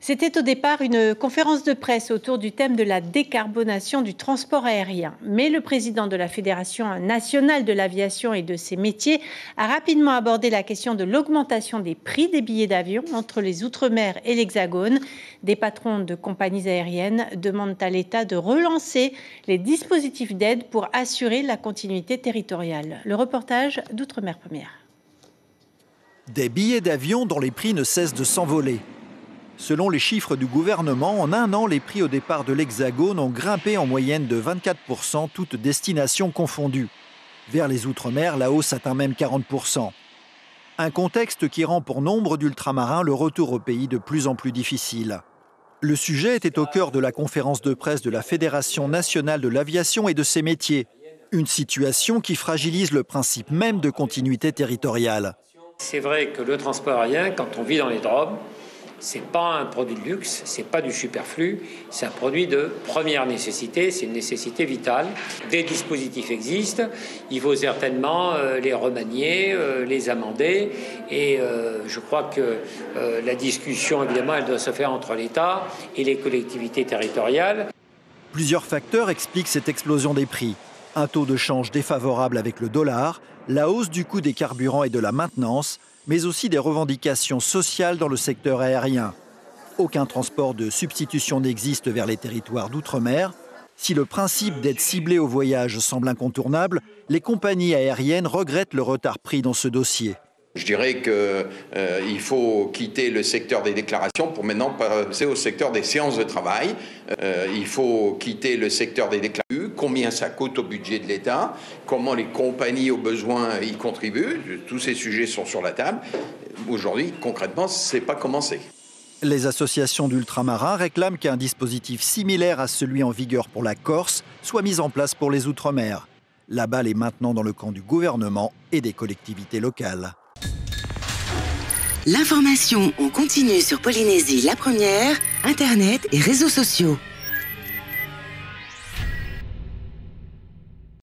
C'était au départ une conférence de presse autour du thème de la décarbonation du transport aérien. Mais le président de la Fédération nationale de l'aviation et de ses métiers a rapidement abordé la question de l'augmentation des prix des billets d'avion entre les Outre-mer et l'Hexagone. Des patrons de compagnies aériennes demandent à l'État de relancer les dispositifs d'aide pour assurer la continuité territoriale. Le reportage d'Outre-mer Première. Des billets d'avion dont les prix ne cessent de s'envoler. Selon les chiffres du gouvernement, en un an, les prix au départ de l'Hexagone ont grimpé en moyenne de 24%, toutes destinations confondues. Vers les Outre-mer, la hausse atteint même 40%. Un contexte qui rend pour nombre d'ultramarins le retour au pays de plus en plus difficile. Le sujet était au cœur de la conférence de presse de la Fédération nationale de l'aviation et de ses métiers. Une situation qui fragilise le principe même de continuité territoriale. C'est vrai que le transport aérien, quand on vit dans les DROM, c'est pas un produit de luxe, c'est pas du superflu, c'est un produit de première nécessité, c'est une nécessité vitale. Des dispositifs existent, il faut certainement les remanier, les amender, et je crois que la discussion, évidemment, elle doit se faire entre l'État et les collectivités territoriales. Plusieurs facteurs expliquent cette explosion des prix. Un taux de change défavorable avec le dollar, la hausse du coût des carburants et de la maintenance, mais aussi des revendications sociales dans le secteur aérien. Aucun transport de substitution n'existe vers les territoires d'outre-mer. Si le principe d'aide ciblée au voyage semble incontournable, les compagnies aériennes regrettent le retard pris dans ce dossier. Je dirais qu'il faut quitter le secteur des déclarations pour maintenant passer au secteur des séances de travail. Il faut quitter le secteur des déclarations. Combien ça coûte au budget de l'État? Comment les compagnies, au besoin, y contribuent? Tous ces sujets sont sur la table. Aujourd'hui, concrètement, ce n'est pas commencé. Les associations d'ultramarins réclament qu'un dispositif similaire à celui en vigueur pour la Corse soit mis en place pour les Outre-mer. La balle est maintenant dans le camp du gouvernement et des collectivités locales. L'information en continu sur Polynésie la Première, Internet et réseaux sociaux.